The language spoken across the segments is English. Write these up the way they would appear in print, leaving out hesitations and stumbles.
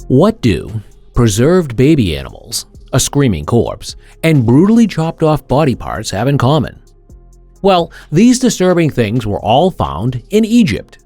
What do preserved baby animals, a screaming corpse, and brutally chopped off body parts have in common? Well, these disturbing things were all found in Egypt.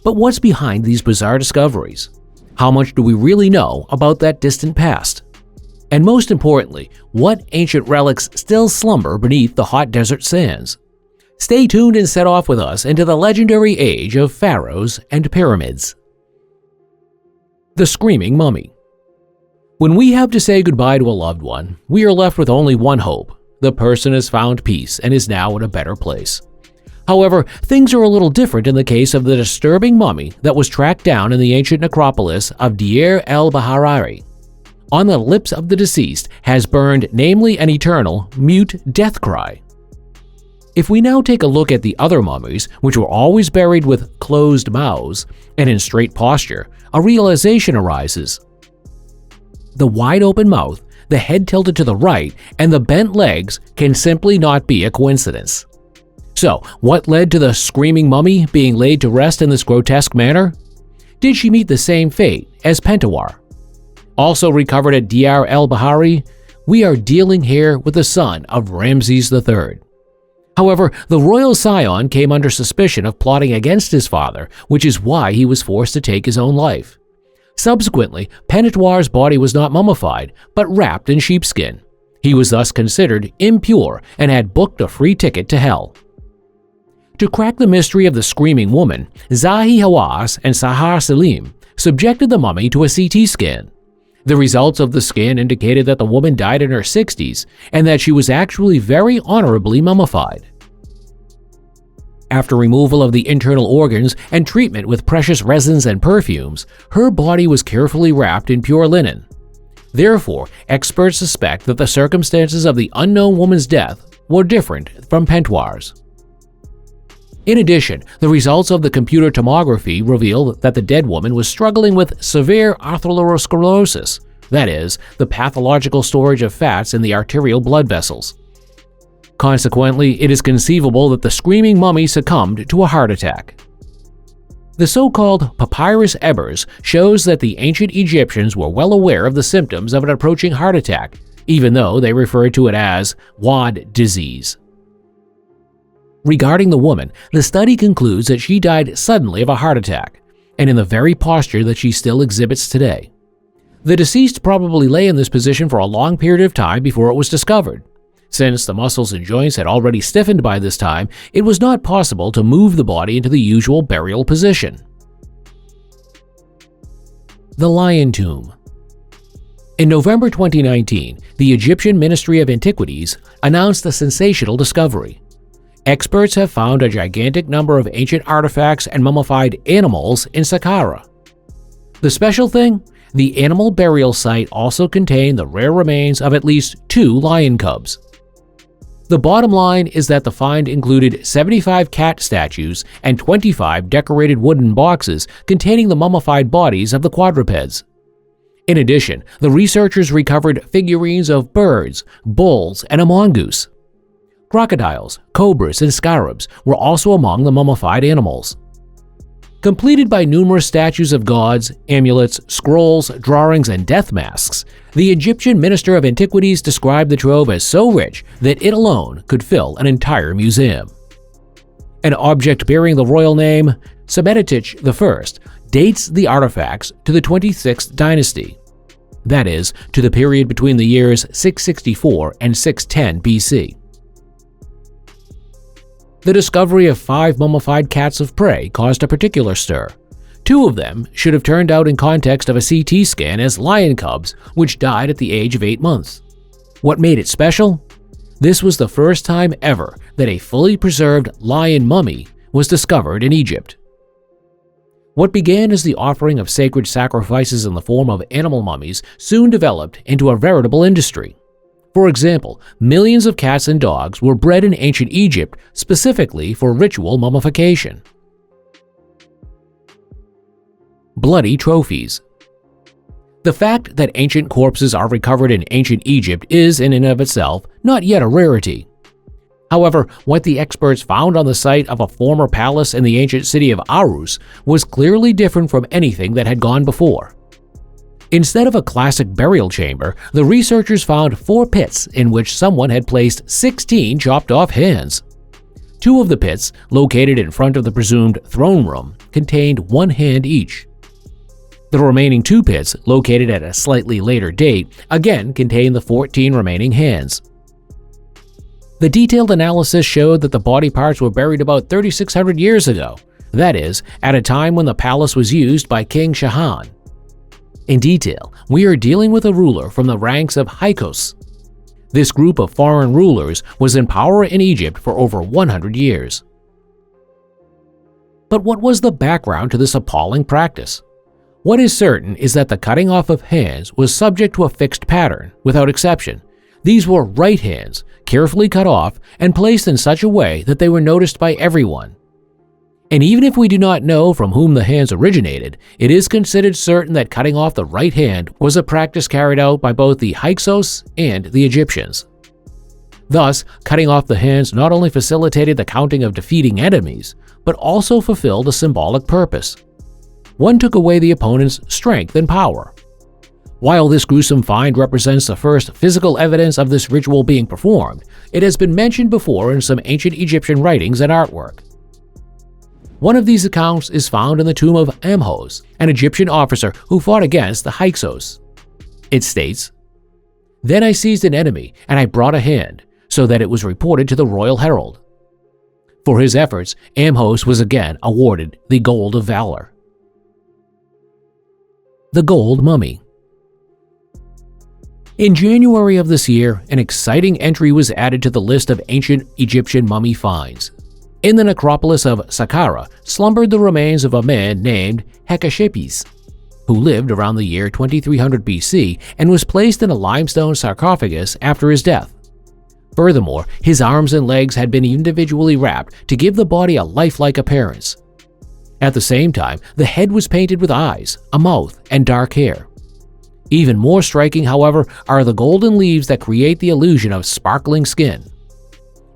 But what's behind these bizarre discoveries? How much do we really know about that distant past? And most importantly, what ancient relics still slumber beneath the hot desert sands? Stay tuned and set off with us into the legendary age of pharaohs and pyramids. The Screaming Mummy. When we have to say goodbye to a loved one, we are left with only one hope. The person has found peace and is now in a better place. However, things are a little different in the case of the disturbing mummy that was tracked down in the ancient necropolis of Deir el-Bahari. On the lips of the deceased has burned namely an eternal, mute death cry. If we now take a look at the other mummies, which were always buried with closed mouths and in straight posture, a realization arises. The wide-open mouth, the head tilted to the right, and the bent legs can simply not be a coincidence. So, what led to the screaming mummy being laid to rest in this grotesque manner? Did she meet the same fate as Pentawar? Also recovered at Deir el-Bahari, we are dealing here with the son of Ramses III. However, the royal scion came under suspicion of plotting against his father, which is why he was forced to take his own life. Subsequently, Pentuar's body was not mummified, but wrapped in sheepskin. He was thus considered impure and had booked a free ticket to hell. To crack the mystery of the screaming woman, Zahi Hawass and Sahar Selim subjected the mummy to a CT scan. The results of the scan indicated that the woman died in her 60s and that she was actually very honorably mummified. After removal of the internal organs and treatment with precious resins and perfumes, her body was carefully wrapped in pure linen. Therefore, experts suspect that the circumstances of the unknown woman's death were different from Pentuar's. In addition, the results of the computer tomography revealed that the dead woman was struggling with severe atherosclerosis, that is, the pathological storage of fats in the arterial blood vessels. Consequently, it is conceivable that the screaming mummy succumbed to a heart attack. The so-called Papyrus Ebers shows that the ancient Egyptians were well aware of the symptoms of an approaching heart attack, even though they referred to it as Wad disease. Regarding the woman, the study concludes that she died suddenly of a heart attack, and in the very posture that she still exhibits today. The deceased probably lay in this position for a long period of time before it was discovered. Since the muscles and joints had already stiffened by this time, it was not possible to move the body into the usual burial position. The Lion Tomb. In November 2019, the Egyptian Ministry of Antiquities announced a sensational discovery. Experts have found a gigantic number of ancient artifacts and mummified animals in Saqqara. The special thing? The animal burial site also contained the rare remains of at least 2 lion cubs. The bottom line is that the find included 75 cat statues and 25 decorated wooden boxes containing the mummified bodies of the quadrupeds. In addition, the researchers recovered figurines of birds, bulls, and a mongoose. Crocodiles, cobras, and scarabs were also among the mummified animals. Completed by numerous statues of gods, amulets, scrolls, drawings, and death masks, the Egyptian Minister of Antiquities described the trove as so rich that it alone could fill an entire museum. An object bearing the royal name, Sebenetich I, dates the artifacts to the 26th dynasty. That is, to the period between the years 664 and 610 BC. The discovery of 5 mummified cats of prey caused a particular stir. 2 of them should have turned out in context of a CT scan as lion cubs, which died at the age of 8 months. What made it special? This was the first time ever that a fully preserved lion mummy was discovered in Egypt. What began as the offering of sacred sacrifices in the form of animal mummies soon developed into a veritable industry. For example, millions of cats and dogs were bred in ancient Egypt specifically for ritual mummification. Bloody trophies. The fact that ancient corpses are recovered in ancient Egypt is in and of itself not yet a rarity. However, what the experts found on the site of a former palace in the ancient city of Arus was clearly different from anything that had gone before. Instead of a classic burial chamber, the researchers found 4 pits in which someone had placed 16 chopped-off hands. 2 of the pits, located in front of the presumed throne room, contained 1 hand each. The remaining 2 pits, located at a slightly later date, again contained the 14 remaining hands. The detailed analysis showed that the body parts were buried about 3,600 years ago, that is, at a time when the palace was used by King Shahan. In detail, we are dealing with a ruler from the ranks of Hyksos. This group of foreign rulers was in power in Egypt for over 100 years. But what was the background to this appalling practice? What is certain is that the cutting off of hands was subject to a fixed pattern, without exception. These were right hands, carefully cut off and placed in such a way that they were noticed by everyone. And even if we do not know from whom the hands originated, it is considered certain that cutting off the right hand was a practice carried out by both the Hyksos and the Egyptians. Thus, cutting off the hands not only facilitated the counting of defeating enemies, but also fulfilled a symbolic purpose. One took away the opponent's strength and power. While this gruesome find represents the first physical evidence of this ritual being performed, it has been mentioned before in some ancient Egyptian writings and artwork. One of these accounts is found in the tomb of Amhos, an Egyptian officer who fought against the Hyksos. It states, "Then I seized an enemy, and I brought a hand, so that it was reported to the royal herald." For his efforts, Amhos was again awarded the Gold of Valor. The Gold Mummy. In January of this year, an exciting entry was added to the list of ancient Egyptian mummy finds. In the necropolis of Saqqara slumbered the remains of a man named Hatshepsut, who lived around the year 2300 BC and was placed in a limestone sarcophagus after his death. Furthermore, his arms and legs had been individually wrapped to give the body a lifelike appearance. At the same time, the head was painted with eyes, a mouth, and dark hair. Even more striking, however, are the golden leaves that create the illusion of sparkling skin.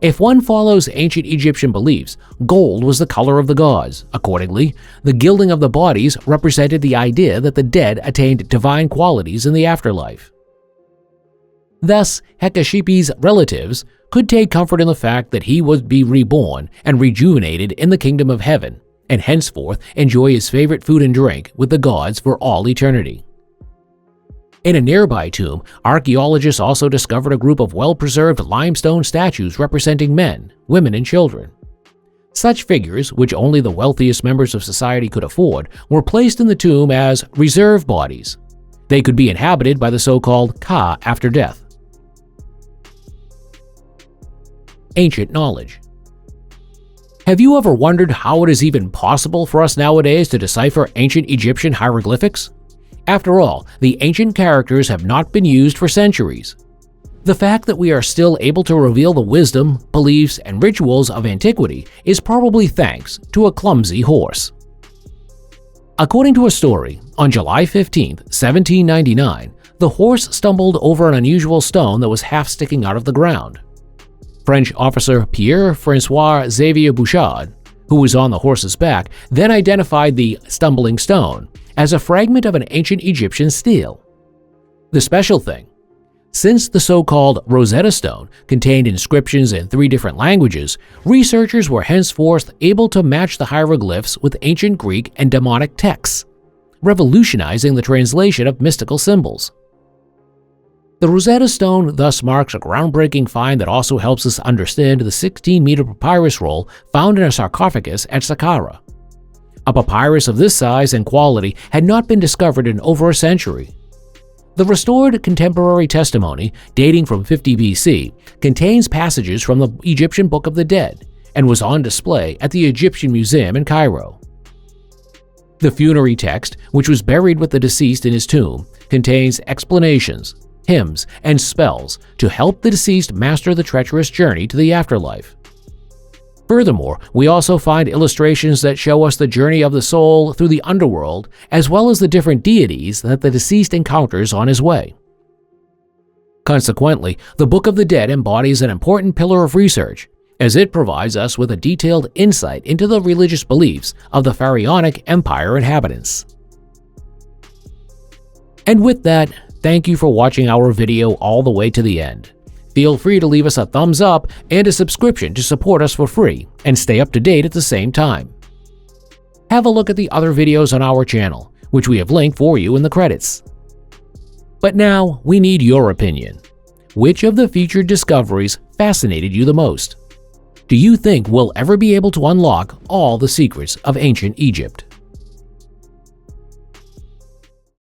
If one follows ancient Egyptian beliefs, gold was the color of the gods. Accordingly, the gilding of the bodies represented the idea that the dead attained divine qualities in the afterlife. Thus, Hatshepsut's relatives could take comfort in the fact that he would be reborn and rejuvenated in the kingdom of heaven, and henceforth enjoy his favorite food and drink with the gods for all eternity. In a nearby tomb, archaeologists also discovered a group of well-preserved limestone statues representing men, women, and children. Such figures, which only the wealthiest members of society could afford, were placed in the tomb as reserve bodies. They could be inhabited by the so-called Ka after death. Ancient knowledge. Have you ever wondered how it is even possible for us nowadays to decipher ancient Egyptian hieroglyphics? After all, the ancient characters have not been used for centuries. The fact that we are still able to reveal the wisdom, beliefs, and rituals of antiquity is probably thanks to a clumsy horse. According to a story, on July 15, 1799, the horse stumbled over an unusual stone that was half sticking out of the ground. French officer Pierre-François Xavier Bouchard, who was on the horse's back, then identified the stumbling stone as a fragment of an ancient Egyptian stele. The special thing, since the so-called Rosetta Stone contained inscriptions in 3 different languages, researchers were henceforth able to match the hieroglyphs with ancient Greek and demonic texts, revolutionizing the translation of mystical symbols. The Rosetta Stone thus marks a groundbreaking find that also helps us understand the 16-meter papyrus roll found in a sarcophagus at Saqqara. A papyrus of this size and quality had not been discovered in over a century. The restored contemporary testimony, dating from 50 BC, contains passages from the Egyptian Book of the Dead and was on display at the Egyptian Museum in Cairo. The funerary text, which was buried with the deceased in his tomb, contains explanations, hymns, and spells to help the deceased master the treacherous journey to the afterlife. Furthermore, we also find illustrations that show us the journey of the soul through the underworld, as well as the different deities that the deceased encounters on his way. Consequently, the Book of the Dead embodies an important pillar of research, as it provides us with a detailed insight into the religious beliefs of the pharaonic empire inhabitants. And with that, thank you for watching our video all the way to the end. Feel free to leave us a thumbs up and a subscription to support us for free and stay up to date at the same time. Have a look at the other videos on our channel, which we have linked for you in the credits. But now, we need your opinion. Which of the featured discoveries fascinated you the most? Do you think we'll ever be able to unlock all the secrets of ancient Egypt?